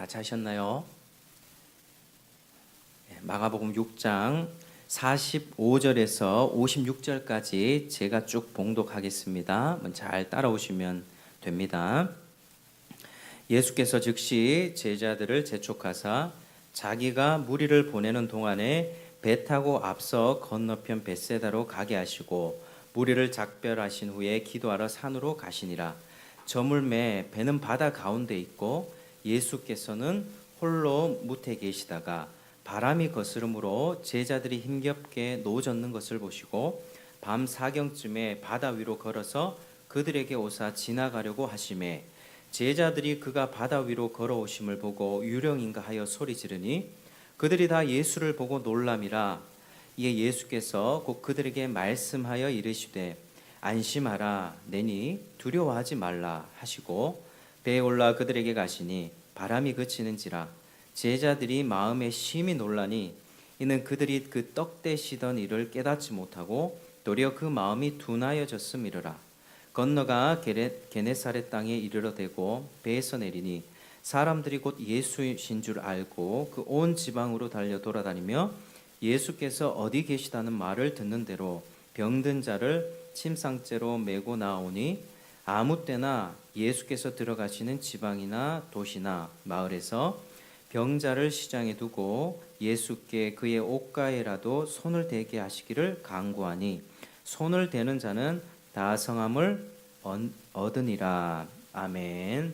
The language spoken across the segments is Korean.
다 자셨나요? 마가복음 6장 45절에서 56절까지 제가 쭉 봉독하겠습니다. 잘 따라오시면 됩니다. 예수께서 즉시 제자들을 재촉하사 자기가 무리를 보내는 동안에 배 타고 앞서 건너편 벳세다로 가게 하시고 무리를 작별하신 후에 기도하러 산으로 가시니라. 저물매 배는 바다 가운데 있고 예수께서는 홀로 무태 계시다가 바람이 거스름으로 제자들이 힘겹게 노젓는 것을 보시고 밤 사경쯤에 바다 위로 걸어서 그들에게 오사 지나가려고 하시매 제자들이 그가 바다 위로 걸어오심을 보고 유령인가 하여 소리 지르니 그들이 다 예수를 보고 놀람이라. 이에 예수께서 곧 그들에게 말씀하여 이르시되 안심하라 내니 두려워하지 말라 하시고 배에 올라 그들에게 가시니 바람이 그치는지라. 제자들이 마음에 심히 놀라니 이는 그들이 그 떡 대시던 일을 깨닫지 못하고 도리어 그 마음이 둔하여졌음이로라. 건너가 게네사렛 땅에 이르러 대고 배에서 내리니 사람들이 곧 예수이신 줄 알고 그 온 지방으로 달려 돌아다니며 예수께서 어디 계시다는 말을 듣는 대로 병든 자를 침상째로 메고 나오니 아무 때나 예수께서 들어가시는 지방이나 도시나 마을에서 병자를 시장에 두고 예수께 그의 옷가에라도 손을 대게 하시기를 간구하니 손을 대는 자는 다 성함을 얻으니라. 아멘.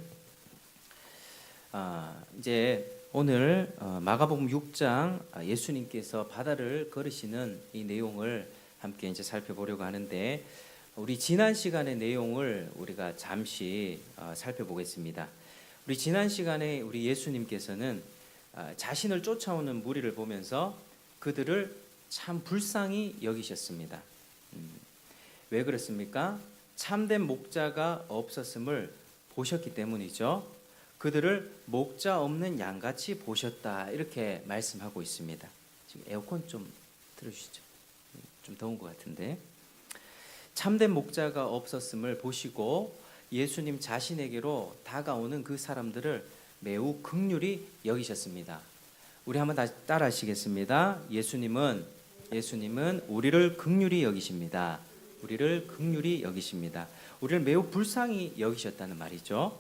이제 오늘 마가복음 6장 예수님께서 바다를 걸으시는 이 내용을 함께 이제 살펴보려고 하는데 우리 지난 시간의 내용을 우리가 잠시 살펴보겠습니다. 우리 지난 시간에 우리 예수님께서는 자신을 쫓아오는 무리를 보면서 그들을 참 불쌍히 여기셨습니다. 왜 그렇습니까? 참된 목자가 없었음을 보셨기 때문이죠. 그들을 목자 없는 양같이 보셨다 이렇게 말씀하고 있습니다. 지금 에어컨 좀 틀어주시죠. 좀 더운 것 같은데. 참된 목자가 없었음을 보시고 예수님 자신에게로 다가오는 그 사람들을 매우 긍휼히 여기셨습니다. 우리 한번 다시 따라하시겠습니다. 예수님은 우리를 긍휼히 여기십니다. 우리를 긍휼히 여기십니다. 우리를 매우 불쌍히 여기셨다는 말이죠.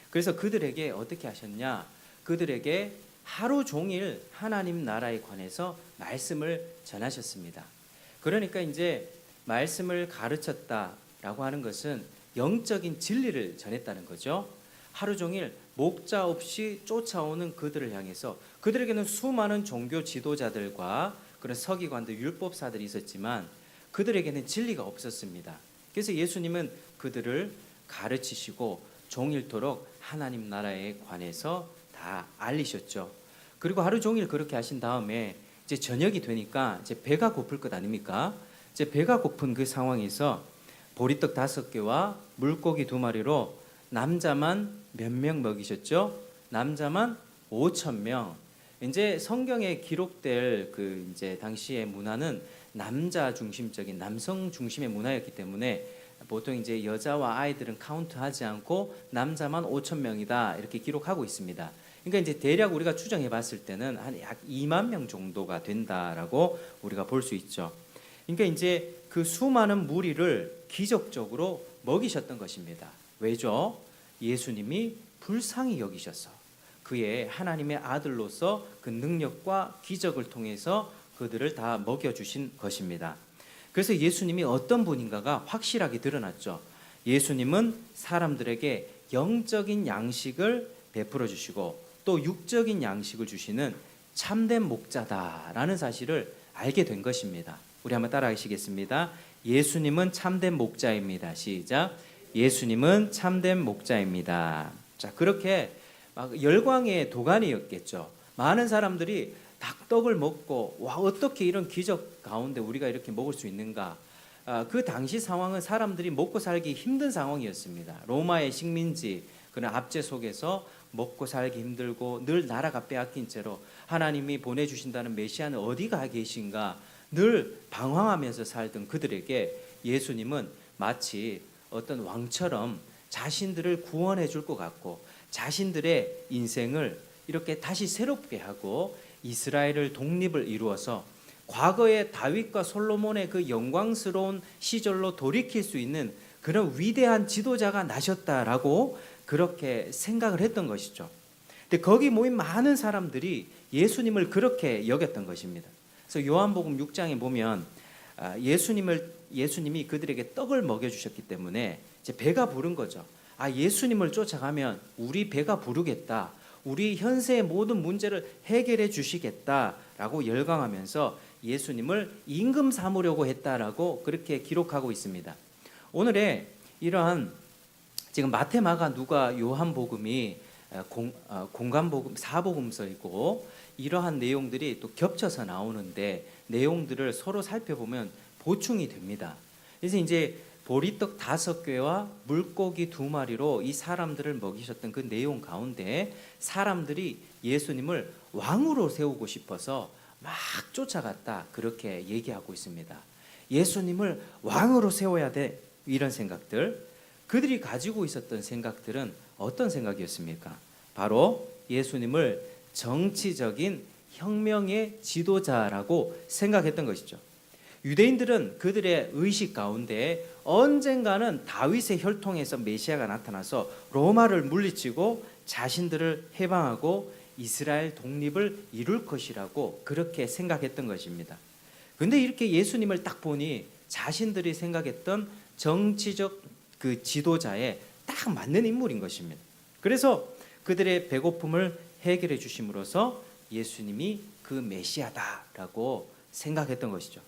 그래서 그들에게 어떻게 하셨냐? 그들에게 하루 종일 하나님 나라에 관해서 말씀을 전하셨습니다. 그러니까 이제 말씀을 가르쳤다라고 하는 것은 영적인 진리를 전했다는 거죠. 하루 종일 목자 없이 쫓아오는 그들을 향해서 그들에게는 수많은 종교 지도자들과 그런 서기관들, 율법사들이 있었지만 그들에게는 진리가 없었습니다. 그래서 예수님은 그들을 가르치시고 종일토록 하나님 나라에 관해서 다 알리셨죠. 그리고 하루 종일 그렇게 하신 다음에 이제 저녁이 되니까 이제 배가 고플 것 아닙니까? 이제 배가 고픈 그 상황에서 보리떡 5개와 물고기 2마리로 남자만 몇 명 먹이셨죠? 남자만 5,000명. 이제 성경에 기록될 그 이제 당시의 문화는 남자 중심적인 남성 중심의 문화였기 때문에 보통 이제 여자와 아이들은 카운트하지 않고 남자만 5,000명이다 이렇게 기록하고 있습니다. 그러니까 이제 대략 우리가 추정해 봤을 때는 한 약 2만 명 정도가 된다라고 우리가 볼 수 있죠. 그러니까 이제 그 수많은 무리를 기적적으로 먹이셨던 것입니다. 왜죠? 예수님이 불쌍히 여기셔서 그의 하나님의 아들로서 그 능력과 기적을 통해서 그들을 다 먹여주신 것입니다. 그래서 예수님이 어떤 분인가가 확실하게 드러났죠. 예수님은 사람들에게 영적인 양식을 베풀어 주시고 또 육적인 양식을 주시는 참된 목자다라는 사실을 알게 된 것입니다. 우리 한번 따라하시겠습니다. 예수님은 참된 목자입니다. 시작. 예수님은 참된 목자입니다. 자, 그렇게 막 열광의 도가니였겠죠. 많은 사람들이 닭떡을 먹고 와 어떻게 이런 기적 가운데 우리가 이렇게 먹을 수 있는가. 그 당시 상황은 사람들이 먹고 살기 힘든 상황이었습니다. 로마의 식민지 그런 압제 속에서 먹고 살기 힘들고 늘 나라가 빼앗긴 채로 하나님이 보내주신다는 메시아는 어디가 계신가 늘 방황하면서 살던 그들에게 예수님은 마치 어떤 왕처럼 자신들을 구원해 줄 것 같고 자신들의 인생을 이렇게 다시 새롭게 하고 이스라엘을 독립을 이루어서 과거의 다윗과 솔로몬의 그 영광스러운 시절로 돌이킬 수 있는 그런 위대한 지도자가 나셨다라고 그렇게 생각을 했던 것이죠. 근데 거기 모인 많은 사람들이 예수님을 그렇게 여겼던 것입니다. 그래서 요한복음 6장에 보면 예수님이 그들에게 떡을 먹여주셨기 때문에 이제 배가 부른 거죠. 예수님을 쫓아가면 우리 배가 부르겠다. 우리 현세의 모든 문제를 해결해 주시겠다라고 열광하면서 예수님을 임금 삼으려고 했다라고 그렇게 기록하고 있습니다. 오늘의 이러한 지금 마태, 마가, 누가, 요한복음이 공간복음, 사복음서이고 이러한 내용들이 또 겹쳐서 나오는데 내용들을 서로 살펴보면 보충이 됩니다. 그래서 이제 보리떡 5개와 물고기 2마리로 이 사람들을 먹이셨던 그 내용 가운데 사람들이 예수님을 왕으로 세우고 싶어서 막 쫓아갔다 그렇게 얘기하고 있습니다. 예수님을 왕으로 세워야 돼, 이런 생각들. 그들이 가지고 있었던 생각들은 어떤 생각이었습니까? 바로 예수님을 정치적인 혁명의 지도자라고 생각했던 것이죠. 유대인들은 그들의 의식 가운데 언젠가는 다윗의 혈통에서 메시아가 나타나서 로마를 물리치고 자신들을 해방하고 이스라엘 독립을 이룰 것이라고 그렇게 생각했던 것입니다. 그런데 이렇게 예수님을 딱 보니 자신들이 생각했던 정치적 그 지도자에 딱 맞는 인물인 것입니다. 그래서 그들의 배고픔을 해결해 주심으로써 예수님이 그 메시아다라고 생각했던 것이죠.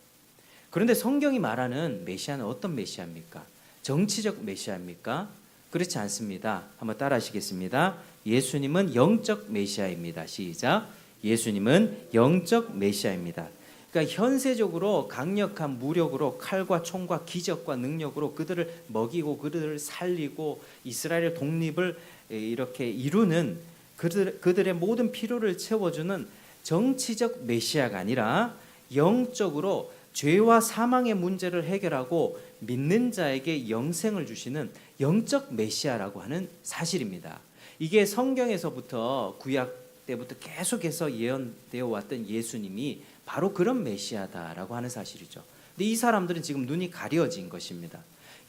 그런데 성경이 말하는 메시아는 어떤 메시아입니까? 정치적 메시아입니까? 그렇지 않습니다. 한번 따라 하시겠습니다. 예수님은 영적 메시아입니다. 시작. 예수님은 영적 메시아입니다. 그러니까 현세적으로 강력한 무력으로 칼과 총과 기적과 능력으로 그들을 먹이고 그들을 살리고 이스라엘의 독립을 이렇게 이루는 그들의 모든 필요를 채워주는 정치적 메시아가 아니라 영적으로 죄와 사망의 문제를 해결하고 믿는 자에게 영생을 주시는 영적 메시아라고 하는 사실입니다. 이게 성경에서부터 구약 때부터 계속해서 예언되어 왔던 예수님이 바로 그런 메시아다라고 하는 사실이죠. 근데 이 사람들은 지금 눈이 가려진 것입니다.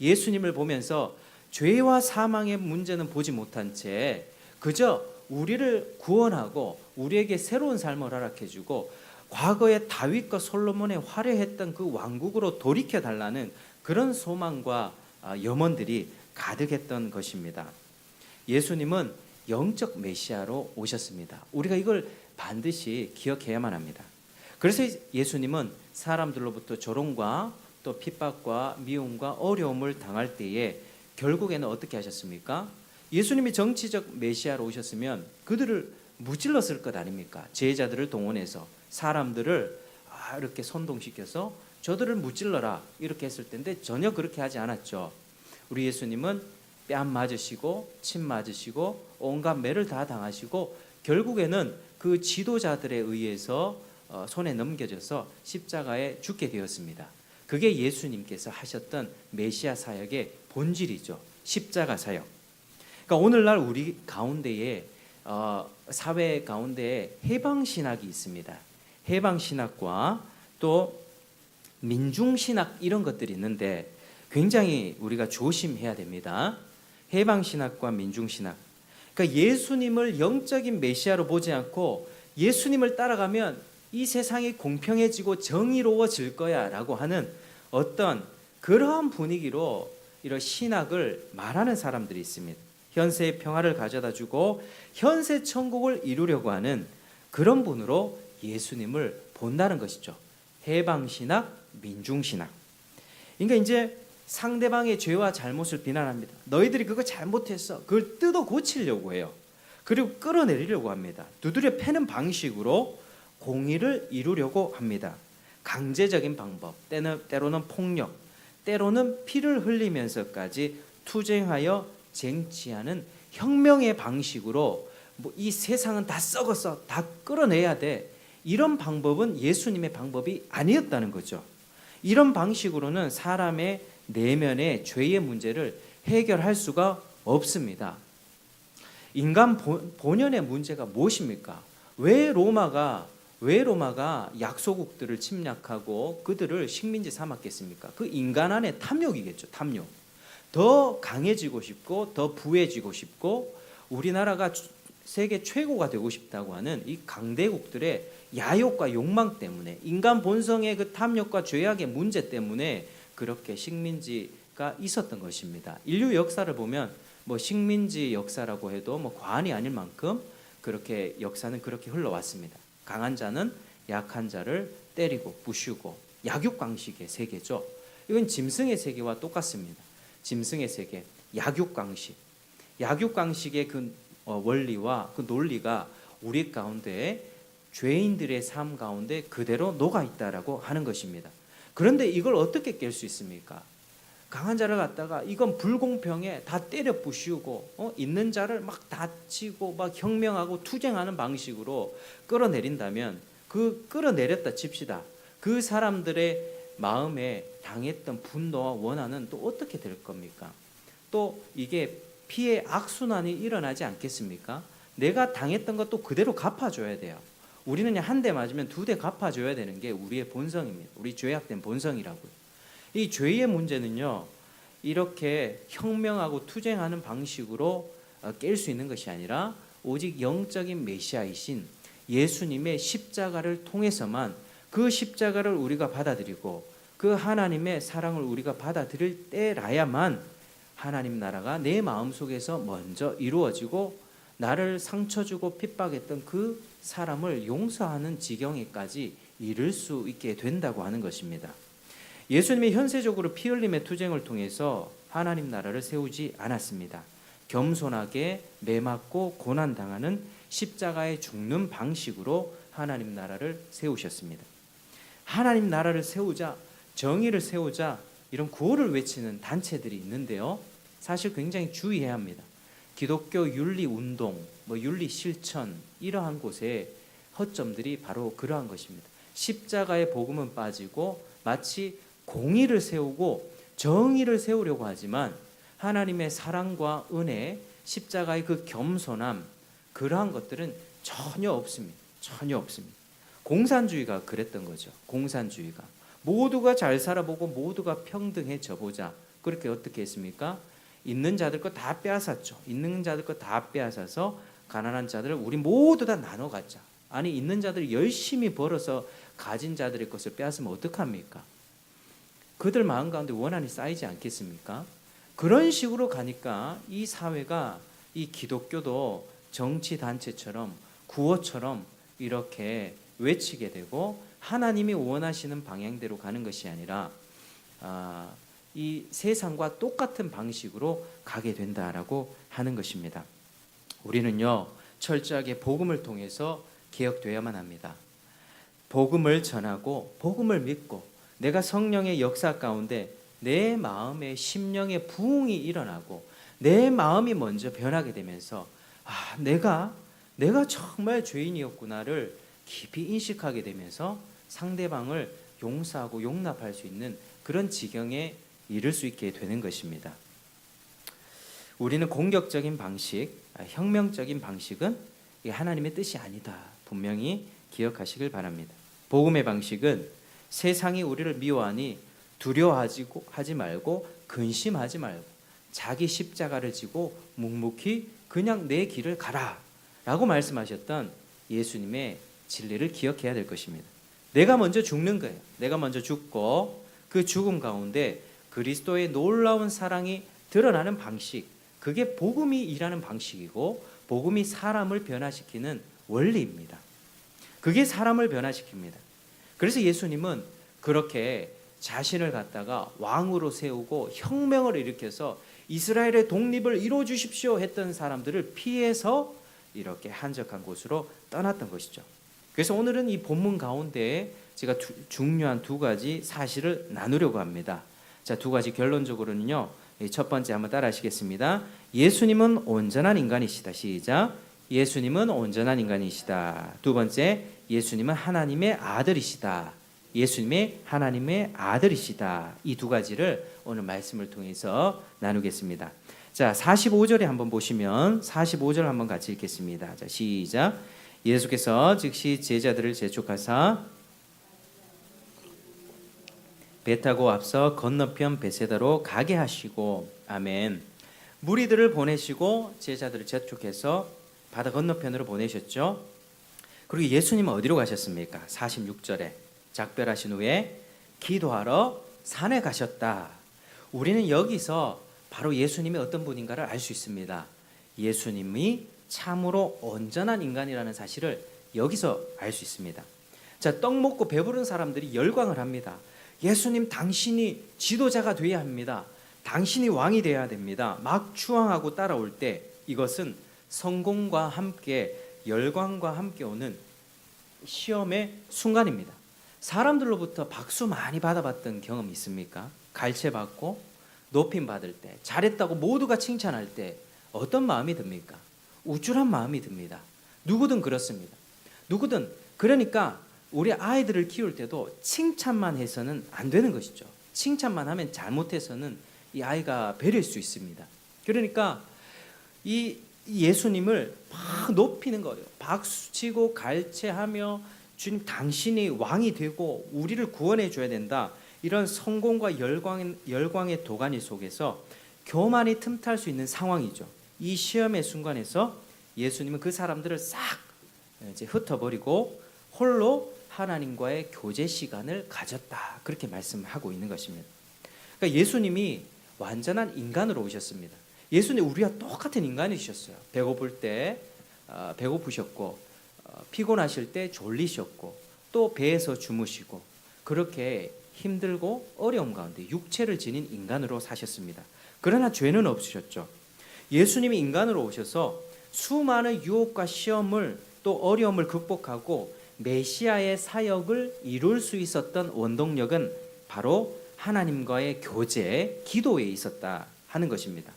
예수님을 보면서 죄와 사망의 문제는 보지 못한 채 그저 우리를 구원하고 우리에게 새로운 삶을 허락해 주고 과거의 다윗과 솔로몬의 화려했던 그 왕국으로 돌이켜 달라는 그런 소망과 염원들이 가득했던 것입니다. 예수님은 영적 메시아로 오셨습니다. 우리가 이걸 반드시 기억해야만 합니다. 그래서 예수님은 사람들로부터 조롱과 또 핍박과 미움과 어려움을 당할 때에 결국에는 어떻게 하셨습니까? 예수님이 정치적 메시아로 오셨으면 그들을 무찔렀을 것 아닙니까? 제자들을 동원해서 사람들을 이렇게 선동시켜서 저들을 무찔러라 이렇게 했을 텐데 전혀 그렇게 하지 않았죠. 우리 예수님은 뺨 맞으시고 침 맞으시고 온갖 매를 다 당하시고 결국에는 그 지도자들에 의해서 손에 넘겨져서 십자가에 죽게 되었습니다. 그게 예수님께서 하셨던 메시아 사역의 본질이죠. 십자가 사역. 그러니까 오늘날 우리 가운데에 사회 가운데에 해방신학이 있습니다. 해방신학과 또 민중신학 이런 것들이 있는데 굉장히 우리가 조심해야 됩니다. 해방신학과 민중신학. 그러니까 예수님을 영적인 메시아로 보지 않고 예수님을 따라가면 이 세상이 공평해지고 정의로워질 거야 라고 하는 어떤 그러한 분위기로 이런 신학을 말하는 사람들이 있습니다. 현세의 평화를 가져다 주고 현세 천국을 이루려고 하는 그런 분으로 예수님을 본다는 것이죠. 해방신학, 민중신학. 그러니까 이제 상대방의 죄와 잘못을 비난합니다. 너희들이 그거 잘못했어. 그걸 뜯어 고치려고 해요. 그리고 끌어내리려고 합니다. 두드려 패는 방식으로 공의를 이루려고 합니다. 강제적인 방법, 때로는 폭력, 때로는 피를 흘리면서까지 투쟁하여 쟁취하는 혁명의 방식으로 이 세상은 다 썩었어, 다 끌어내야 돼. 이런 방법은 예수님의 방법이 아니었다는 거죠. 이런 방식으로는 사람의 내면의 죄의 문제를 해결할 수가 없습니다. 인간 본연의 문제가 무엇입니까? 왜 로마가 약소국들을 침략하고 그들을 식민지 삼았겠습니까? 그 인간 안에 탐욕이겠죠. 탐욕. 더 강해지고 싶고 더 부해지고 싶고 우리나라가 세계 최고가 되고 싶다고 하는 이 강대국들의 야욕과 욕망 때문에, 인간 본성의 그 탐욕과 죄악의 문제 때문에 그렇게 식민지가 있었던 것입니다. 인류 역사를 보면 뭐 식민지 역사라고 해도 뭐 과언이 아닐 만큼 그렇게 역사는 그렇게 흘러왔습니다. 강한 자는 약한 자를 때리고 부수고, 약육강식의 세계죠. 이건 짐승의 세계와 똑같습니다. 짐승의 세계, 약육강식. 약육강식의 그 원리와 그 논리가 우리 가운데, 죄인들의 삶 가운데 그대로 녹아 있다라고 하는 것입니다. 그런데 이걸 어떻게 깰 수 있습니까? 강한 자를 갖다가 이건 불공평해 다 때려 부수고 있는 자를 막 다치고 막 혁명하고 투쟁하는 방식으로 끌어내린다면, 그 끌어내렸다 칩시다. 그 사람들의 마음에 당했던 분노와 원한은 또 어떻게 될 겁니까? 또 이게 피해 악순환이 일어나지 않겠습니까? 내가 당했던 것도 그대로 갚아줘야 돼요. 우리는 한 대 맞으면 두 대 갚아줘야 되는 게 우리의 본성입니다. 우리 죄악된 본성이라고요. 이 죄의 문제는요, 이렇게 혁명하고 투쟁하는 방식으로 깰 수 있는 것이 아니라 오직 영적인 메시아이신 예수님의 십자가를 통해서만, 그 십자가를 우리가 받아들이고 그 하나님의 사랑을 우리가 받아들일 때라야만 하나님 나라가 내 마음속에서 먼저 이루어지고 나를 상처 주고 핍박했던 그 사람을 용서하는 지경에까지 이를 수 있게 된다고 하는 것입니다. 예수님이 현세적으로 피 흘림의 투쟁을 통해서 하나님 나라를 세우지 않았습니다. 겸손하게 매맞고 고난당하는 십자가에 죽는 방식으로 하나님 나라를 세우셨습니다. 하나님 나라를 세우자, 정의를 세우자, 이런 구호를 외치는 단체들이 있는데요, 사실 굉장히 주의해야 합니다. 기독교 윤리운동, 윤리실천, 이러한 곳에 허점들이 바로 그러한 것입니다. 십자가의 복음은 빠지고 마치 공의를 세우고 정의를 세우려고 하지만 하나님의 사랑과 은혜, 십자가의 그 겸손함, 그러한 것들은 전혀 없습니다. 전혀 없습니다. 공산주의가 그랬던 거죠. 공산주의가 모두가 잘 살아보고 모두가 평등해져 보자. 그렇게 어떻게 했습니까? 있는 자들 거 다 빼앗았죠. 있는 자들 거 다 빼앗아서 가난한 자들을 우리 모두 다 나눠 갖자. 아니, 있는 자들이 열심히 벌어서 가진 자들의 것을 빼앗으면 어떡합니까? 그들 마음 가운데 원한이 쌓이지 않겠습니까? 그런 식으로 가니까 이 사회가, 이 기독교도 정치단체처럼 구호처럼 이렇게 외치게 되고 하나님이 원하시는 방향대로 가는 것이 아니라 이 세상과 똑같은 방식으로 가게 된다라고 하는 것입니다. 우리는요, 철저하게 복음을 통해서 개혁되어야만 합니다. 복음을 전하고 복음을 믿고 내가 성령의 역사 가운데 내 마음의 심령의 부흥이 일어나고 내 마음이 먼저 변하게 되면서 내가 정말 죄인이었구나를 깊이 인식하게 되면서 상대방을 용서하고 용납할 수 있는 그런 지경에 이를 수 있게 되는 것입니다. 우리는 공격적인 방식, 혁명적인 방식은 하나님의 뜻이 아니다. 분명히 기억하시길 바랍니다. 복음의 방식은 세상이 우리를 미워하니 두려워하지 말고 근심하지 말고 자기 십자가를 지고 묵묵히 그냥 내 길을 가라 라고 말씀하셨던 예수님의 진리를 기억해야 될 것입니다. 내가 먼저 죽는 거예요. 내가 먼저 죽고 그 죽음 가운데 그리스도의 놀라운 사랑이 드러나는 방식, 그게 복음이 일하는 방식이고 복음이 사람을 변화시키는 원리입니다. 그게 사람을 변화시킵니다. 그래서 예수님은 그렇게 자신을 갖다가 왕으로 세우고 혁명을 일으켜서 이스라엘의 독립을 이루어 주십시오 했던 사람들을 피해서 이렇게 한적한 곳으로 떠났던 것이죠. 그래서 오늘은 이 본문 가운데 제가 중요한 두 가지 사실을 나누려고 합니다. 자, 두 가지 결론적으로는요, 첫 번째 한번 따라 하시겠습니다. 예수님은 온전한 인간이시다. 시작. 예수님은 온전한 인간이시다. 두 번째, 예수님은 하나님의 아들이시다. 예수님의 하나님의 아들이시다. 이 두 가지를 오늘 말씀을 통해서 나누겠습니다. 자, 45절에 한번 보시면 45절 한번 같이 읽겠습니다. 자, 시작. 예수께서 즉시 제자들을 재촉하사 배 타고 앞서 건너편 베세다로 가게 하시고, 아멘. 무리들을 보내시고 제자들을 재촉해서 바다 건너편으로 보내셨죠. 그리고 예수님은 어디로 가셨습니까? 46절에 작별하신 후에 기도하러 산에 가셨다. 우리는 여기서 바로 예수님이 어떤 분인가를 알 수 있습니다. 예수님이 참으로 온전한 인간이라는 사실을 여기서 알 수 있습니다. 자, 떡 먹고 배부른 사람들이 열광을 합니다. 예수님, 당신이 지도자가 되어야 합니다. 당신이 왕이 되어야 됩니다. 막 추앙하고 따라올 때 이것은 성공과 함께 열광과 함께 오는 시험의 순간입니다. 사람들로부터 박수 많이 받아봤던 경험 있습니까? 갈채받고 높임 받을 때, 잘했다고 모두가 칭찬할 때 어떤 마음이 듭니까? 우쭐한 마음이 듭니다. 누구든 그렇습니다. 누구든. 그러니까 우리 아이들을 키울 때도 칭찬만 해서는 안 되는 것이죠. 칭찬만 하면 잘못해서는 이 아이가 베릴 수 있습니다. 그러니까 이 예수님을 막 높이는 거예요. 박수치고 갈채하며 주님, 당신이 왕이 되고 우리를 구원해 줘야 된다. 이런 성공과 열광의 도가니 속에서 교만이 틈탈 수 있는 상황이죠. 이 시험의 순간에서 예수님은 그 사람들을 싹 이제 흩어버리고 홀로 하나님과의 교제 시간을 가졌다. 그렇게 말씀하고 있는 것입니다. 그러니까 예수님이 완전한 인간으로 오셨습니다. 예수님 우리와 똑같은 인간이셨어요. 배고플 때 배고프셨고, 피곤하실 때 졸리셨고, 또 배에서 주무시고, 그렇게 힘들고 어려움 가운데 육체를 지닌 인간으로 사셨습니다. 그러나 죄는 없으셨죠. 예수님이 인간으로 오셔서 수많은 유혹과 시험을 또 어려움을 극복하고 메시아의 사역을 이룰 수 있었던 원동력은 바로 하나님과의 교제, 기도에 있었다 하는 것입니다.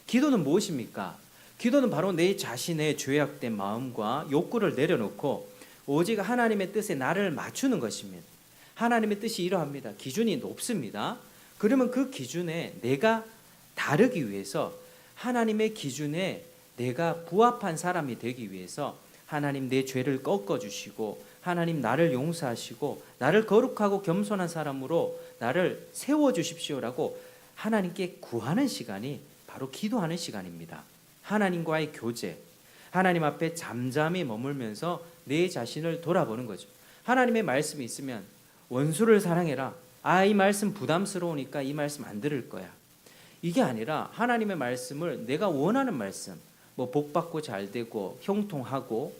기도는 무엇입니까? 기도는 바로 내 자신의 죄악된 마음과 욕구를 내려놓고 오직 하나님의 뜻에 나를 맞추는 것입니다. 하나님의 뜻이 이러합니다. 기준이 높습니다. 그러면 그 기준에 내가 다르기 위해서, 하나님의 기준에 내가 부합한 사람이 되기 위해서 하나님 내 죄를 꺾어주시고, 하나님 나를 용서하시고 나를 거룩하고 겸손한 사람으로 나를 세워주십시오라고 하나님께 구하는 시간이 바로 기도하는 시간입니다. 하나님과의 교제, 하나님 앞에 잠잠히 머물면서 내 자신을 돌아보는 거죠. 하나님의 말씀이 있으면 원수를 사랑해라. 이 말씀 부담스러우니까 이 말씀 안 들을 거야. 이게 아니라 하나님의 말씀을 내가 원하는 말씀, 복받고 잘되고 형통하고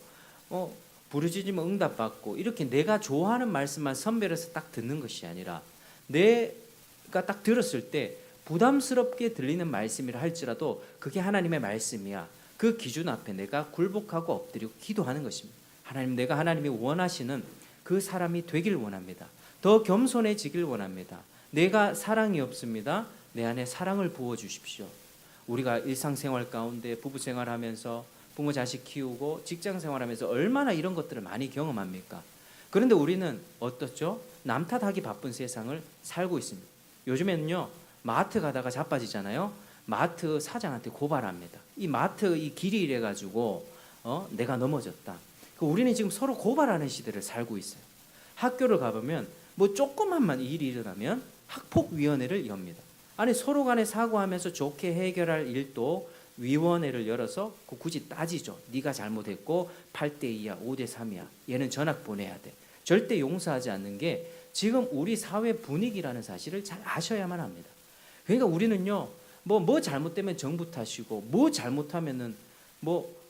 부르짖으면 응답받고, 이렇게 내가 좋아하는 말씀만 선별해서 딱 듣는 것이 아니라 내가 딱 들었을 때 부담스럽게 들리는 말씀이라 할지라도 그게 하나님의 말씀이야. 그 기준 앞에 내가 굴복하고 엎드리고 기도하는 것입니다. 하나님, 내가 하나님이 원하시는 그 사람이 되길 원합니다. 더 겸손해지길 원합니다. 내가 사랑이 없습니다. 내 안에 사랑을 부어주십시오. 우리가 일상생활 가운데 부부생활하면서 부모 자식 키우고 직장생활하면서 얼마나 이런 것들을 많이 경험합니까? 그런데 우리는 어떻죠? 남 탓하기 바쁜 세상을 살고 있습니다. 요즘에는요, 마트 가다가 자빠지잖아요. 마트 사장한테 고발합니다. 이 마트 이 길이 이래가지고 내가 넘어졌다. 우리는 지금 서로 고발하는 시대를 살고 있어요. 학교를 가보면 조그만만 일이 일어나면 학폭위원회를 엽니다. 아니, 서로 간에 사과하면서 좋게 해결할 일도 위원회를 열어서 굳이 따지죠. 네가 잘못했고 8대2야 5대3이야. 얘는 전학 보내야 돼. 절대 용서하지 않는 게 지금 우리 사회 분위기라는 사실을 잘 아셔야만 합니다. 그러니까 우리는요, 뭐 잘못되면 정부 탓이고, 뭐 잘못하면은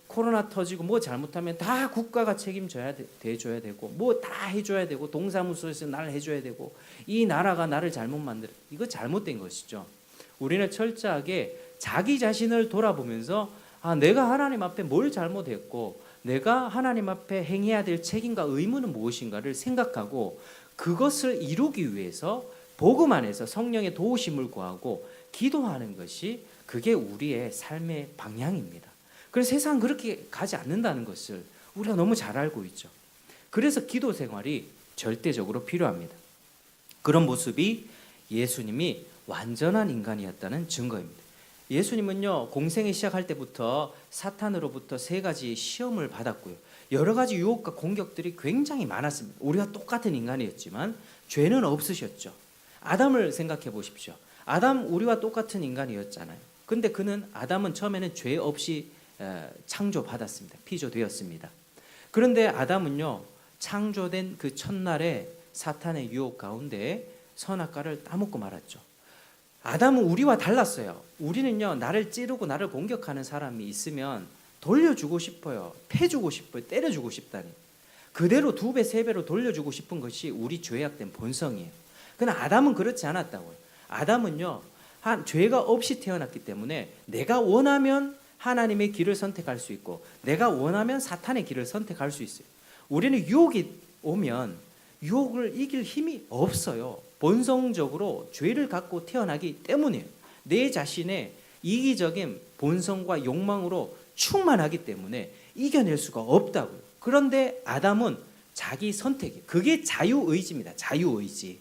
코로나 터지고, 뭐 잘못하면 다 국가가 책임져야 대줘야 되고, 뭐 다 해줘야 되고, 동사무소에서 나를 해줘야 되고, 이 나라가 나를 잘못 만들어. 이거 잘못된 것이죠. 우리는 철저하게 자기 자신을 돌아보면서 내가 하나님 앞에 뭘 잘못했고, 내가 하나님 앞에 행해야 될 책임과 의무는 무엇인가를 생각하고, 그것을 이루기 위해서 복음 안에서 성령의 도우심을 구하고 기도하는 것이, 그게 우리의 삶의 방향입니다. 그래서 세상은 그렇게 가지 않는다는 것을 우리가 너무 잘 알고 있죠. 그래서 기도 생활이 절대적으로 필요합니다. 그런 모습이 예수님이 완전한 인간이었다는 증거입니다. 예수님은요, 공생에 시작할 때부터 사탄으로부터 세 가지 시험을 받았고요. 여러 가지 유혹과 공격들이 굉장히 많았습니다. 우리가 똑같은 인간이었지만 죄는 없으셨죠. 아담을 생각해 보십시오. 아담 우리와 똑같은 인간이었잖아요. 근데 아담은 처음에는 죄 없이 창조받았습니다. 피조되었습니다. 그런데 아담은요, 창조된 그 첫날에 사탄의 유혹 가운데 선악과를 따먹고 말았죠. 아담은 우리와 달랐어요. 우리는요, 나를 찌르고 나를 공격하는 사람이 있으면 돌려주고 싶어요. 패주고 싶어요. 때려주고 싶다니. 그대로 2배, 3배로 돌려주고 싶은 것이 우리 죄악된 본성이에요. 그러나 아담은 그렇지 않았다고요. 아담은요, 죄가 없이 태어났기 때문에 내가 원하면 하나님의 길을 선택할 수 있고 내가 원하면 사탄의 길을 선택할 수 있어요. 우리는 유혹이 오면 유혹을 이길 힘이 없어요. 본성적으로 죄를 갖고 태어나기 때문이에요. 내 자신의 이기적인 본성과 욕망으로 충만하기 때문에 이겨낼 수가 없다고요. 그런데 아담은 자기 선택이에요. 그게 자유의지입니다. 자유의지.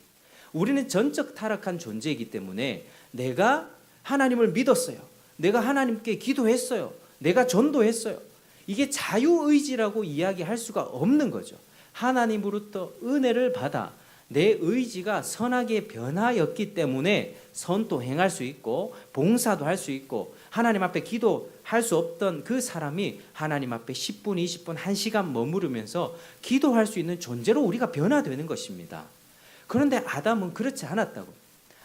우리는 전적 타락한 존재이기 때문에 내가 하나님을 믿었어요. 내가 하나님께 기도했어요. 내가 전도했어요. 이게 자유의지라고 이야기할 수가 없는 거죠. 하나님으로부터 은혜를 받아 내 의지가 선하게 변하였기 때문에 선도 행할 수 있고 봉사도 할 수 있고 하나님 앞에 기도할 수 없던 그 사람이 하나님 앞에 10분, 20분, 1시간 머무르면서 기도할 수 있는 존재로 우리가 변화되는 것입니다. 그런데 아담은 그렇지 않았다고.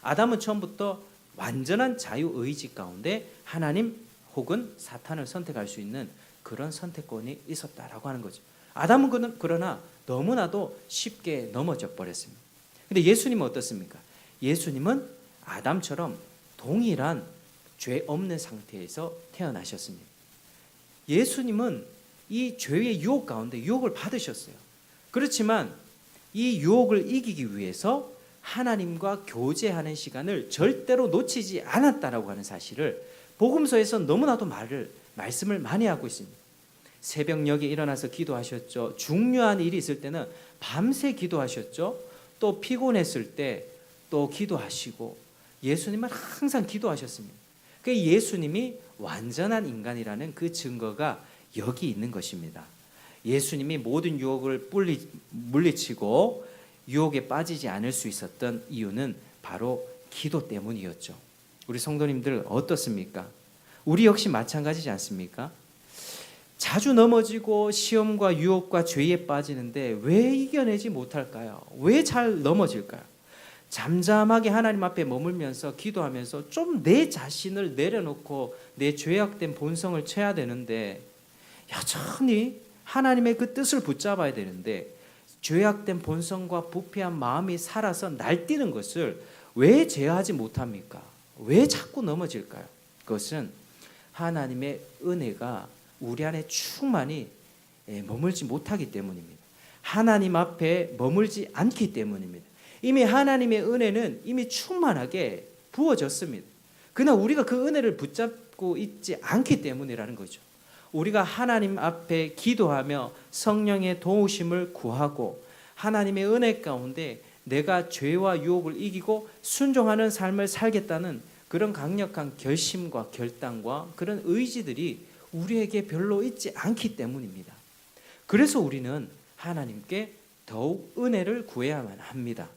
아담은 처음부터 완전한 자유의지 가운데 하나님 혹은 사탄을 선택할 수 있는 그런 선택권이 있었다라고 하는 거죠. 아담은 그러나 너무나도 쉽게 넘어져 버렸습니다. 근데 예수님은 어떻습니까? 예수님은 아담처럼 동일한 죄 없는 상태에서 태어나셨습니다. 예수님은 이 죄의 유혹 가운데 유혹을 받으셨어요. 그렇지만 이 유혹을 이기기 위해서 하나님과 교제하는 시간을 절대로 놓치지 않았다라고 하는 사실을 복음서에서 너무나도 말씀을 많이 하고 있습니다. 새벽녘에 일어나서 기도하셨죠. 중요한 일이 있을 때는 밤새 기도하셨죠. 또 피곤했을 때 또 기도하시고 예수님은 항상 기도하셨습니다. 그 예수님이 완전한 인간이라는 그 증거가 여기 있는 것입니다. 예수님이 모든 유혹을 물리치고 유혹에 빠지지 않을 수 있었던 이유는 바로 기도 때문이었죠. 우리 성도님들 어떻습니까? 우리 역시 마찬가지지 않습니까? 자주 넘어지고 시험과 유혹과 죄에 빠지는데 왜 이겨내지 못할까요? 왜 잘 넘어질까요? 잠잠하게 하나님 앞에 머물면서 기도하면서 좀 내 자신을 내려놓고 내 죄악된 본성을 쳐야 되는데 여전히 하나님의 그 뜻을 붙잡아야 되는데 죄악된 본성과 부패한 마음이 살아서 날뛰는 것을 왜 제어하지 못합니까? 왜 자꾸 넘어질까요? 그것은 하나님의 은혜가 우리 안에 충만히 머물지 못하기 때문입니다. 하나님 앞에 머물지 않기 때문입니다. 이미 하나님의 은혜는 이미 충만하게 부어졌습니다. 그러나 우리가 그 은혜를 붙잡고 있지 않기 때문이라는 거죠. 우리가 하나님 앞에 기도하며 성령의 도우심을 구하고 하나님의 은혜 가운데 내가 죄와 유혹을 이기고 순종하는 삶을 살겠다는 그런 강력한 결심과 결단과 그런 의지들이 우리에게 별로 있지 않기 때문입니다. 그래서 우리는 하나님께 더욱 은혜를 구해야만 합니다.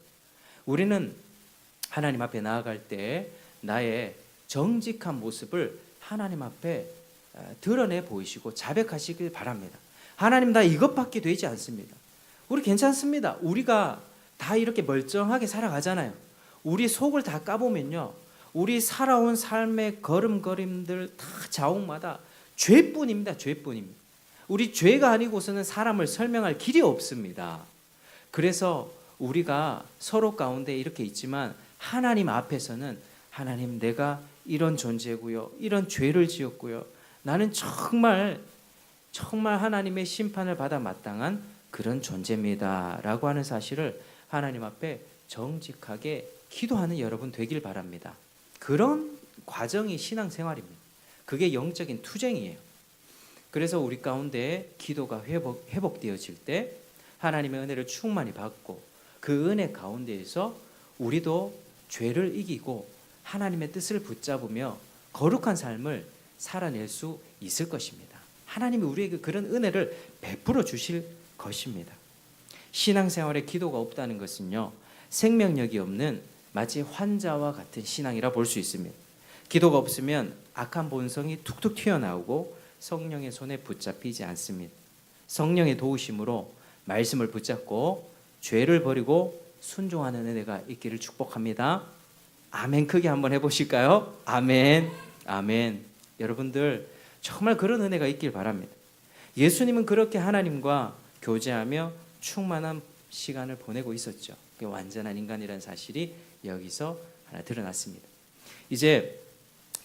우리는 하나님 앞에 나아갈 때 나의 정직한 모습을 하나님 앞에 드러내 보이시고 자백하시길 바랍니다. 하나님, 나 이것밖에 되지 않습니다. 우리 괜찮습니다. 우리가 다 이렇게 멀쩡하게 살아가잖아요. 우리 속을 다 까보면요, 우리 살아온 삶의 걸음걸음들 다 자옥마다 죄뿐입니다. 죄뿐입니다. 우리 죄가 아니고서는 사람을 설명할 길이 없습니다. 그래서 우리가 서로 가운데 이렇게 있지만 하나님 앞에서는 하나님, 내가 이런 존재고요, 이런 죄를 지었고요, 나는 정말 하나님의 심판을 받아 마땅한 그런 존재입니다 라고 하는 사실을 하나님 앞에 정직하게 기도하는 여러분 되길 바랍니다. 그런 과정이 신앙생활입니다. 그게 영적인 투쟁이에요. 그래서 우리 가운데 기도가 회복되어질 때 하나님의 은혜를 충만히 받고 그 은혜 가운데에서 우리도 죄를 이기고 하나님의 뜻을 붙잡으며 거룩한 삶을 살아낼 수 있을 것입니다. 하나님이 우리에게 그런 은혜를 베풀어 주실 것입니다. 신앙생활에 기도가 없다는 것은요, 생명력이 없는 마치 환자와 같은 신앙이라 볼 수 있습니다. 기도가 없으면 악한 본성이 툭툭 튀어나오고 성령의 손에 붙잡히지 않습니다. 성령의 도우심으로 말씀을 붙잡고 죄를 버리고 순종하는 은혜가 있기를 축복합니다. 아멘. 크게 한번 해보실까요? 아멘. 아멘. 여러분들 정말 그런 은혜가 있길 바랍니다. 예수님은 그렇게 하나님과 교제하며 충만한 시간을 보내고 있었죠. 완전한 인간이라는 사실이 여기서 하나 드러났습니다. 이제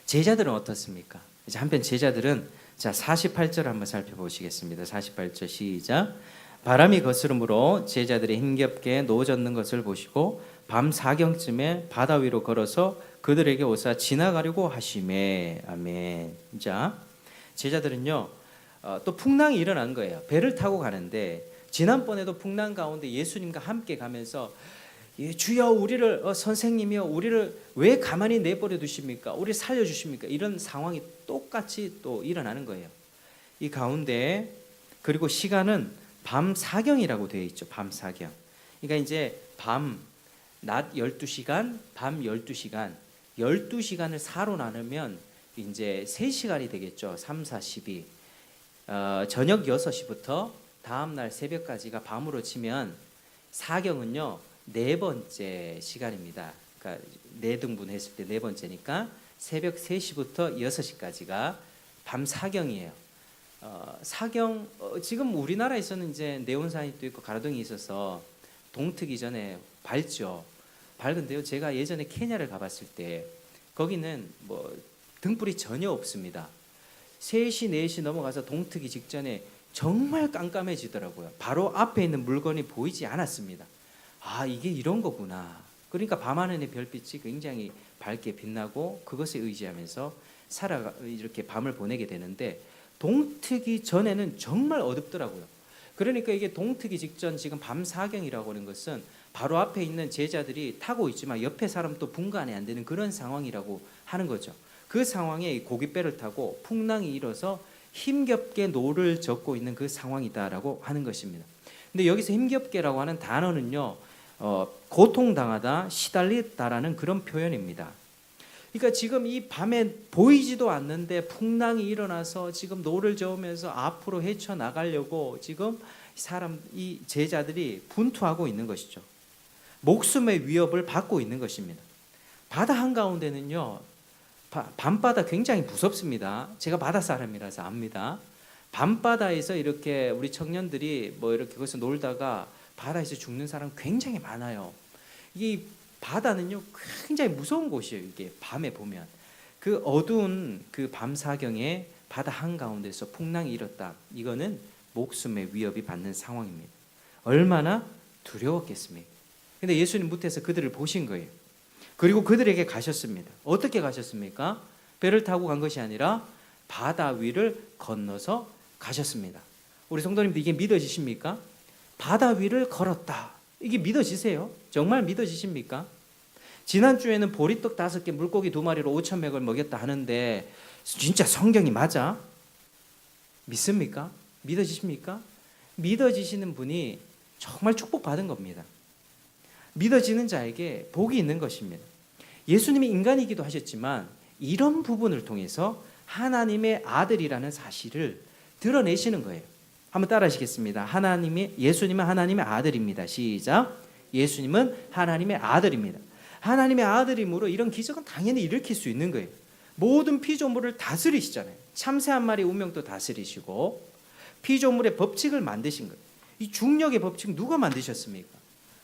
제자들은 어떻습니까? 이제 한편 제자들은, 자 48절 한번 살펴보시겠습니다. 48절 시작. 바람이 거스름으로 제자들이 힘겹게 노젓는 것을 보시고 밤 사경쯤에 바다 위로 걸어서 그들에게 오사 지나가려고 하시매. 아멘. 자, 제자들은요, 또 풍랑이 일어난 거예요. 배를 타고 가는데 지난번에도 풍랑 가운데 예수님과 함께 가면서 주여 우리를 선생님이여 우리를 왜 가만히 내버려 두십니까? 우리 살려주십니까? 이런 상황이 똑같이 또 일어나는 거예요. 이 가운데 그리고 시간은 밤 사경이라고 되어 있죠. 밤 사경. 그러니까 이제 낮 12시간, 밤 12시간, 12시간을 4로 나누면 이제 3시간이 되겠죠. 3, 4, 12. 저녁 6시부터 다음날 새벽까지가 밤으로 치면 사경은요, 4번째 시간입니다. 그러니까 4등분 했을 때 4번째니까 새벽 3시부터 6시까지가 밤 사경이에요. 사경, 지금 우리나라에서는 이제 네온산이 있고 가로등이 있어서 동트기 전에 밝죠. 밝은데요, 제가 예전에 케냐를 가봤을 때 거기는 뭐 등불이 전혀 없습니다. 3시, 4시 넘어가서 동트기 직전에 정말 깜깜해지더라고요. 바로 앞에 있는 물건이 보이지 않았습니다. 아, 이게 이런 거구나. 그러니까 밤하늘의 별빛이 굉장히 밝게 빛나고 그것에 의지하면서 이렇게 밤을 보내게 되는데, 동트기 전에는 정말 어둡더라고요. 그러니까 이게 동트기 직전 지금 밤 사경이라고 하는 것은 바로 앞에 있는 제자들이 타고 있지만 옆에 사람 또 분간이 안 되는 그런 상황이라고 하는 거죠. 그 상황에 고깃배를 타고 풍랑이 일어서 힘겹게 노를 젓고 있는 그 상황이다라고 하는 것입니다. 근데 여기서 힘겹게라고 하는 단어는요, 고통당하다, 시달리다라는 그런 표현입니다. 그러니까 지금 이 밤에 보이지도 않는데 풍랑이 일어나서 지금 노를 저으면서 앞으로 헤쳐나가려고 지금 이 제자들이 분투하고 있는 것이죠. 목숨의 위협을 받고 있는 것입니다. 바다 한가운데는요, 밤바다 굉장히 무섭습니다. 제가 바다 사람이라서 압니다. 밤바다에서 이렇게 우리 청년들이 뭐 이렇게 거기서 놀다가 바다에서 죽는 사람 굉장히 많아요. 이 바다는요 굉장히 무서운 곳이에요. 이게 밤에 보면 그 어두운 그 밤 사경에 바다 한가운데서 풍랑이 일었다. 이거는 목숨의 위협이 받는 상황입니다. 얼마나 두려웠겠습니까? 근데 예수님 무태에서 그들을 보신 거예요. 그리고 그들에게 가셨습니다. 어떻게 가셨습니까? 배를 타고 간 것이 아니라 바다 위를 건너서 가셨습니다. 우리 성도님들 이게 믿어지십니까? 바다 위를 걸었다. 이게 믿어지세요? 정말 믿어지십니까? 지난주에는 보리떡 5개, 물고기 2마리로 5,000명을 먹였다 하는데 진짜 성경이 맞아? 믿습니까? 믿어지십니까? 믿어지시는 분이 정말 축복받은 겁니다. 믿어지는 자에게 복이 있는 것입니다. 예수님이 인간이기도 하셨지만 이런 부분을 통해서 하나님의 아들이라는 사실을 드러내시는 거예요. 한번 따라 하시겠습니다. 예수님은 하나님의 아들입니다. 시작. 예수님은 하나님의 아들입니다. 하나님의 아들임으로 이런 기적은 당연히 일으킬 수 있는 거예요. 모든 피조물을 다스리시잖아요. 참새 한 마리 운명도 다스리시고 피조물의 법칙을 만드신 거예요. 이 중력의 법칙 누가 만드셨습니까?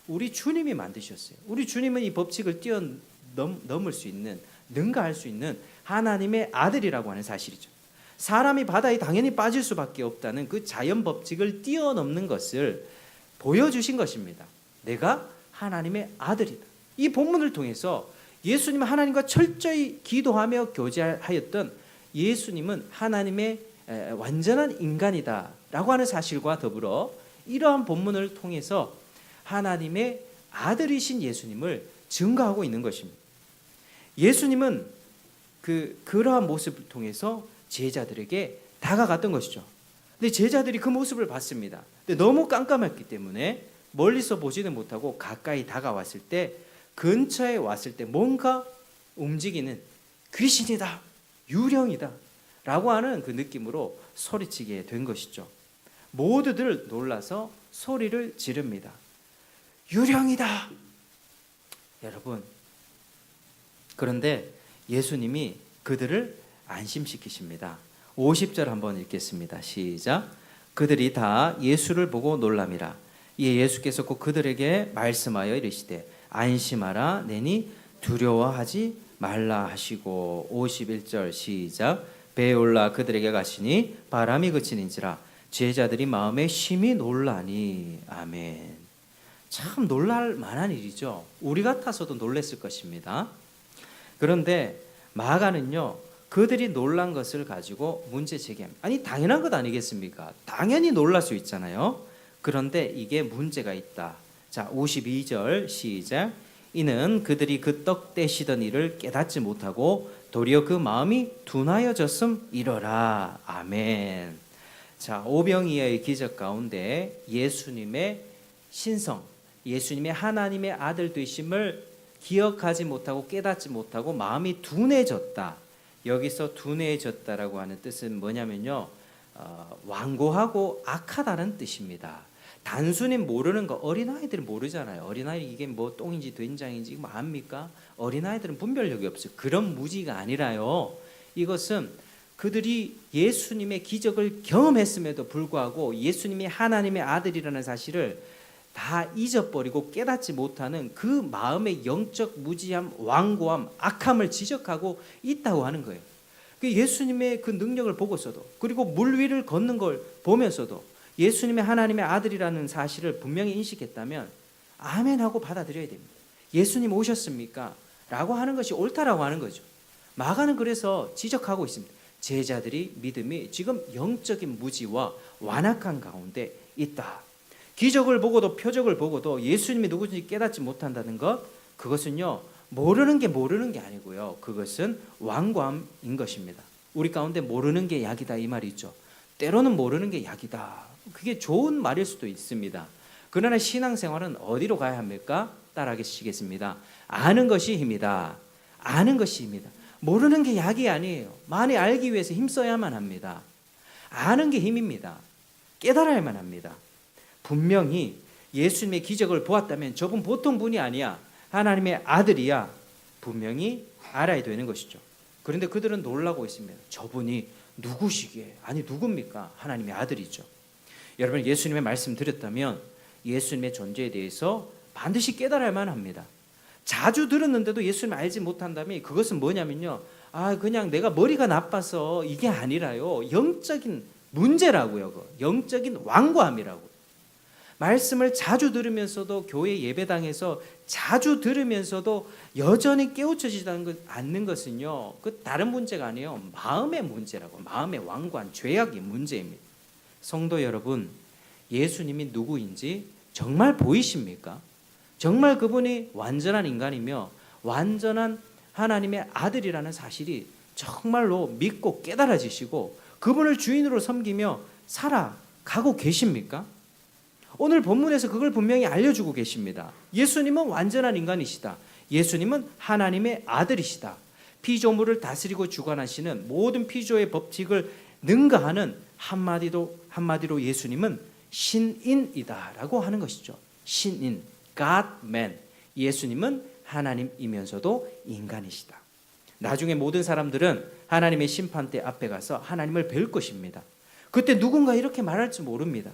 우리 주님이 만드셨어요. 우리 주님은 이 법칙을 뛰어넘을 수 있는, 능가할 수 있는 하나님의 아들이라고 하는 사실이죠. 사람이 바다에 당연히 빠질 수밖에 없다는 그 자연 법칙을 뛰어넘는 것을 보여주신 것입니다. 내가 하나님의 아들이다. 이 본문을 통해서 예수님은 하나님과 철저히 기도하며 교제하였던 예수님은 하나님의 완전한 인간이다라고 하는 사실과 더불어 이러한 본문을 통해서 하나님의 아들이신 예수님을 증거하고 있는 것입니다. 예수님은 그러한 모습을 통해서 제자들에게 다가갔던 것이죠. 근데 제자들이 그 모습을 봤습니다. 근데 너무 깜깜했기 때문에 멀리서 보지는 못하고 가까이 다가왔을 때, 근처에 왔을 때 뭔가 움직이는 귀신이다, 유령이다 라고 하는 그 느낌으로 소리치게 된 것이죠. 모두들 놀라서 소리를 지릅니다. 유령이다! 여러분, 그런데 예수님이 그들을 안심시키십니다. 50절 한번 읽겠습니다. 시작. 그들이 다 예수를 보고 놀람이라. 이에 예수께서 곧 그들에게 말씀하여 이르시되 안심하라, 내니 두려워하지 말라 하시고. 51절 시작. 배에 올라 그들에게 가시니 바람이 그치는지라 제자들이 마음에 심히 놀라니. 아멘. 참 놀랄 만한 일이죠. 우리 같아서도 놀랐을 것입니다. 그런데 마가는요, 그들이 놀란 것을 가지고 문제 제기합니다. 아니, 당연한 것 아니겠습니까? 당연히 놀랄 수 있잖아요. 그런데 이게 문제가 있다. 자, 52절 시작. 이는 그들이 그 떡 떼시던 일을 깨닫지 못하고 도리어 그 마음이 둔하여졌음 이러라. 아멘. 자, 오병이어의 기적 가운데 예수님의 신성, 예수님의 하나님의 아들 되심을 기억하지 못하고 깨닫지 못하고 마음이 둔해졌다. 여기서 둔해졌다라고 하는 뜻은 뭐냐면요, 완고하고 악하다는 뜻입니다. 단순히 모르는 거, 어린아이들은 모르잖아요. 어린아이 이게 뭐 똥인지 된장인지 뭐 압니까? 어린아이들은 분별력이 없어요. 그런 무지가 아니라요, 이것은 그들이 예수님의 기적을 경험했음에도 불구하고 예수님이 하나님의 아들이라는 사실을 다 잊어버리고 깨닫지 못하는 그 마음의 영적 무지함, 완고함, 악함을 지적하고 있다고 하는 거예요. 예수님의 그 능력을 보고서도, 그리고 물 위를 걷는 걸 보면서도 예수님의 하나님의 아들이라는 사실을 분명히 인식했다면 아멘 하고 받아들여야 됩니다. 예수님 오셨습니까? 라고 하는 것이 옳다라고 하는 거죠. 마가는 그래서 지적하고 있습니다. 제자들이 믿음이 지금 영적인 무지와 완악한 가운데 있다. 기적을 보고도 표적을 보고도 예수님이 누구인지 깨닫지 못한다는 것, 그것은요, 모르는 게 아니고요, 그것은 완고함인 것입니다. 우리 가운데 모르는 게 약이다 이 말이 있죠. 때로는 모르는 게 약이다. 그게 좋은 말일 수도 있습니다. 그러나 신앙생활은 어디로 가야 합니까? 따라하시겠습니다. 아는 것이 힘이다. 아는 것이 힘이다. 모르는 게 약이 아니에요. 많이 알기 위해서 힘써야만 합니다. 아는 게 힘입니다. 깨달아야만 합니다. 분명히 예수님의 기적을 보았다면 저분 보통 분이 아니야, 하나님의 아들이야, 분명히 알아야 되는 것이죠. 그런데 그들은 놀라고 있습니다. 저분이 누구시기에? 아니, 누굽니까? 하나님의 아들이죠. 여러분, 예수님의 말씀 드렸다면 예수님의 존재에 대해서 반드시 깨달아야만 합니다. 자주 들었는데도 예수님을 알지 못한다면 그것은 뭐냐면요, 그냥 내가 머리가 나빠서 이게 아니라요, 영적인 문제라고요. 영적인 완고함이라고. 말씀을 자주 들으면서도, 교회 예배당에서 자주 들으면서도 여전히 깨우쳐지지 않는 것은요, 그 다른 문제가 아니에요. 마음의 문제라고. 마음의 완고한 죄악의 문제입니다. 성도 여러분, 예수님이 누구인지 정말 보이십니까? 정말 그분이 완전한 인간이며 완전한 하나님의 아들이라는 사실이 정말로 믿고 깨달아지시고 그분을 주인으로 섬기며 살아가고 계십니까? 오늘 본문에서 그걸 분명히 알려주고 계십니다. 예수님은 완전한 인간이시다. 예수님은 하나님의 아들이시다. 피조물을 다스리고 주관하시는 모든 피조의 법칙을 능가하는 한마디로 예수님은 신인이다라고 하는 것이죠. 신인, God-man. 예수님은 하나님이면서도 인간이시다. 나중에 모든 사람들은 하나님의 심판대 앞에 가서 하나님을 뵐 것입니다. 그때 누군가 이렇게 말할지 모릅니다.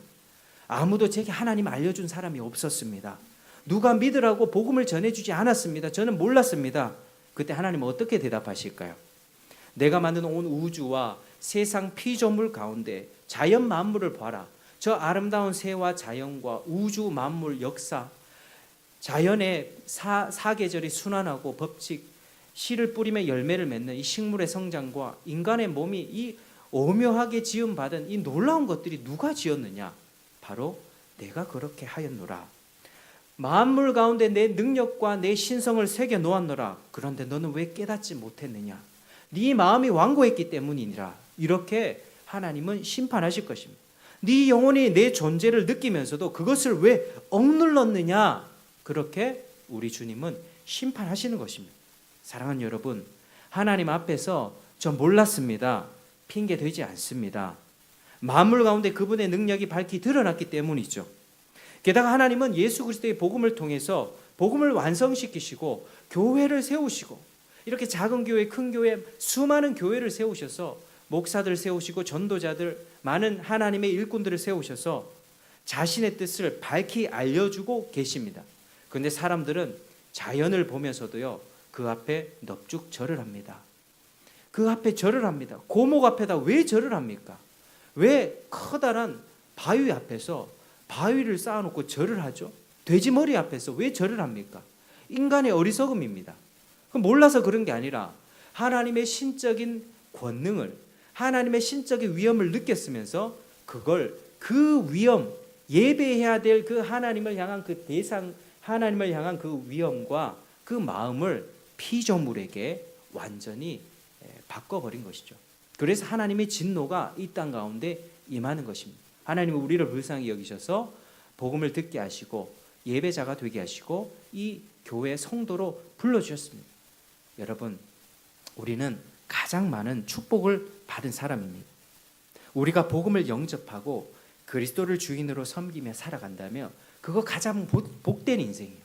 아무도 제게 하나님 알려준 사람이 없었습니다. 누가 믿으라고 복음을 전해주지 않았습니다. 저는 몰랐습니다. 그때 하나님은 어떻게 대답하실까요? 내가 만든 온 우주와 세상 피조물 가운데 자연 만물을 봐라. 저 아름다운 새와 자연과 우주 만물 역사, 자연의 사계절이 순환하고 법칙, 씨를 뿌리며 열매를 맺는 이 식물의 성장과 인간의 몸이 이 오묘하게 지음받은 이 놀라운 것들이 누가 지었느냐? 바로 내가 그렇게 하였노라. 만물 가운데 내 능력과 내 신성을 새겨 놓았노라. 그런데 너는 왜 깨닫지 못했느냐? 네 마음이 완고했기 때문이니라. 이렇게 하나님은 심판하실 것입니다. 네 영혼이 내 존재를 느끼면서도 그것을 왜 억눌렀느냐, 그렇게 우리 주님은 심판하시는 것입니다. 사랑하는 여러분, 하나님 앞에서 저 몰랐습니다, 핑계 되지 않습니다. 만물 가운데 그분의 능력이 밝히 드러났기 때문이죠. 게다가 하나님은 예수 그리스도의 복음을 통해서 복음을 완성시키시고 교회를 세우시고, 이렇게 작은 교회, 큰 교회, 수많은 교회를 세우셔서 목사들 세우시고 전도자들, 많은 하나님의 일꾼들을 세우셔서 자신의 뜻을 밝히 알려주고 계십니다. 그런데 사람들은 자연을 보면서도요, 그 앞에 넙죽 절을 합니다. 그 앞에 절을 합니다. 고목 앞에다 왜 절을 합니까? 왜 커다란 바위 앞에서 바위를 쌓아놓고 절을 하죠? 돼지머리 앞에서 왜 절을 합니까? 인간의 어리석음입니다. 몰라서 그런 게 아니라 하나님의 신적인 권능을, 하나님의 신적인 위엄을 느꼈으면서 그걸, 그 위엄, 예배해야 될 그 하나님을 향한 그 대상, 하나님을 향한 그 위엄과 그 마음을 피조물에게 완전히 바꿔버린 것이죠. 그래서 하나님의 진노가 이 땅 가운데 임하는 것입니다. 하나님은 우리를 불쌍히 여기셔서 복음을 듣게 하시고 예배자가 되게 하시고 이 교회 성도로 불러주셨습니다. 여러분, 우리는 가장 많은 축복을 받은 사람입니다. 우리가 복음을 영접하고 그리스도를 주인으로 섬기며 살아간다면 그거 가장 복된 인생이에요.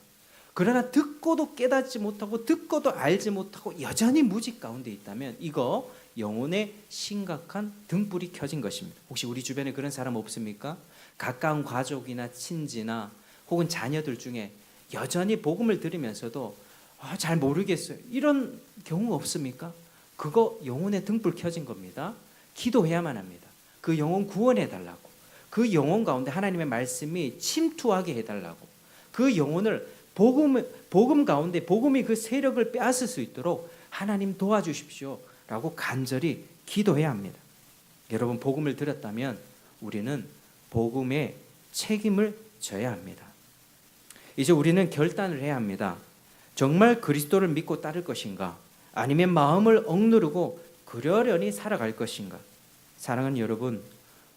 그러나 듣고도 깨닫지 못하고 듣고도 알지 못하고 여전히 무직 가운데 있다면 이거 영혼에 심각한 등불이 켜진 것입니다. 혹시 우리 주변에 그런 사람 없습니까? 가까운 가족이나 친지나 혹은 자녀들 중에 여전히 복음을 들으면서도 잘 모르겠어요, 이런 경우 없습니까? 그거 영혼에 등불 켜진 겁니다. 기도해야만 합니다. 그 영혼 구원해 달라고, 그 영혼 가운데 하나님의 말씀이 침투하게 해달라고, 그 영혼을 복음 가운데 복음이 그 세력을 빼앗을 수 있도록 하나님 도와주십시오 라고 간절히 기도해야 합니다. 여러분, 복음을 들었다면 우리는 복음의 책임을 져야 합니다. 이제 우리는 결단을 해야 합니다. 정말 그리스도를 믿고 따를 것인가, 아니면 마음을 억누르고 그러려니 살아갈 것인가. 사랑하는 여러분,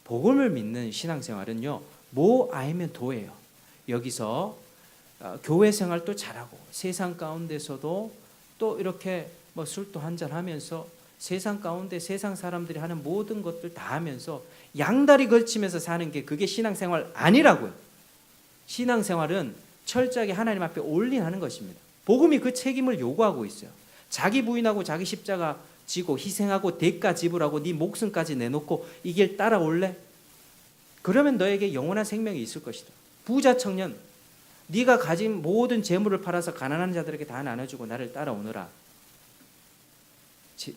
복음을 믿는 신앙생활은요, 뭐 알면 도예요. 여기서 교회 생활도 잘하고 세상 가운데서도 또 이렇게 술도 한잔 하면서 세상 가운데 세상 사람들이 하는 모든 것들 다 하면서 양다리 걸치면서 사는 게 그게 신앙생활 아니라고요. 신앙생활은 철저하게 하나님 앞에 올인하는 것입니다. 복음이 그 책임을 요구하고 있어요. 자기 부인하고 자기 십자가 지고 희생하고 대가 지불하고 네 목숨까지 내놓고 이 길 따라올래? 그러면 너에게 영원한 생명이 있을 것이다. 부자 청년, 네가 가진 모든 재물을 팔아서 가난한 자들에게 다 나눠주고 나를 따라오너라.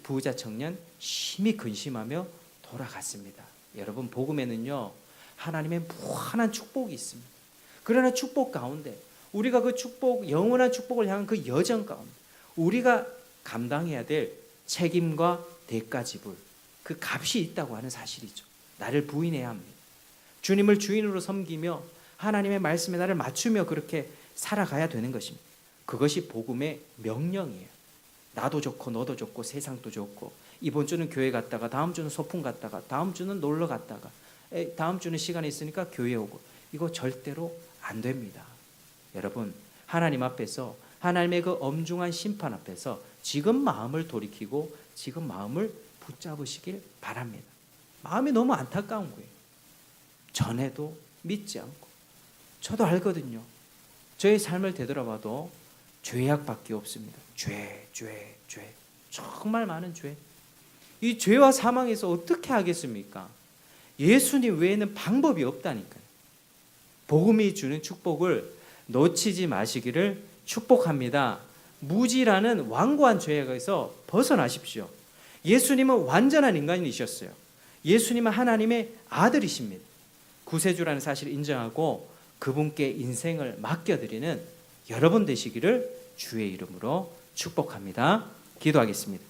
부자 청년 심히 근심하며 돌아갔습니다. 여러분, 복음에는요, 하나님의 무한한 축복이 있습니다. 그러나 축복 가운데 우리가 그 축복, 영원한 축복을 향한 그 여정 가운데 우리가 감당해야 될 책임과 대가 지불, 그 값이 있다고 하는 사실이죠. 나를 부인해야 합니다. 주님을 주인으로 섬기며 하나님의 말씀에 나를 맞추며 그렇게 살아가야 되는 것입니다. 그것이 복음의 명령이에요. 나도 좋고 너도 좋고 세상도 좋고, 이번 주는 교회 갔다가 다음 주는 소풍 갔다가 다음 주는 놀러 갔다가 다음 주는 시간이 있으니까 교회 오고, 이거 절대로 안 됩니다. 여러분, 하나님 앞에서, 하나님의 그 엄중한 심판 앞에서 지금 마음을 돌이키고 지금 마음을 붙잡으시길 바랍니다. 마음이 너무 안타까운 거예요. 전에도 믿지 않고, 저도 알거든요. 저의 삶을 되돌아봐도 죄악밖에 없습니다. 죄, 정말 많은 죄. 이 죄와 사망에서 어떻게 하겠습니까? 예수님 외에는 방법이 없다니까요. 복음이 주는 축복을 놓치지 마시기를 축복합니다. 무지라는 완고한 죄에서 벗어나십시오. 예수님은 완전한 인간이셨어요. 예수님은 하나님의 아들이십니다. 구세주라는 사실을 인정하고 그분께 인생을 맡겨드리는 여러분 되시기를 주의 이름으로 축복합니다. 기도하겠습니다.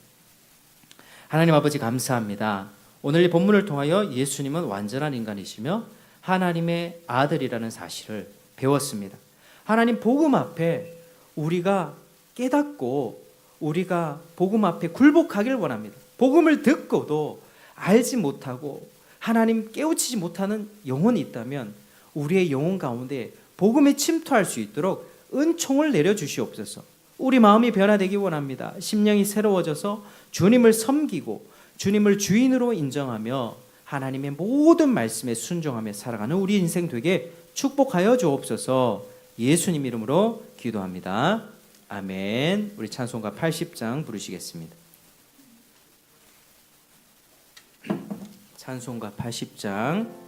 하나님 아버지, 감사합니다. 오늘 이 본문을 통하여 예수님은 완전한 인간이시며 하나님의 아들이라는 사실을 배웠습니다. 하나님 복음 앞에 우리가 깨닫고 우리가 복음 앞에 굴복하길 원합니다. 복음을 듣고도 알지 못하고 하나님 깨우치지 못하는 영혼이 있다면 우리의 영혼 가운데 복음에 침투할 수 있도록 은총을 내려주시옵소서. 우리 마음이 변화되기 원합니다. 심령이 새로워져서 주님을 섬기고 주님을 주인으로 인정하며 하나님의 모든 말씀에 순종하며 살아가는 우리 인생 되게 축복하여 주옵소서. 예수님 이름으로 기도합니다. 아멘. 우리 찬송가 80장 부르시겠습니다. 찬송가 80장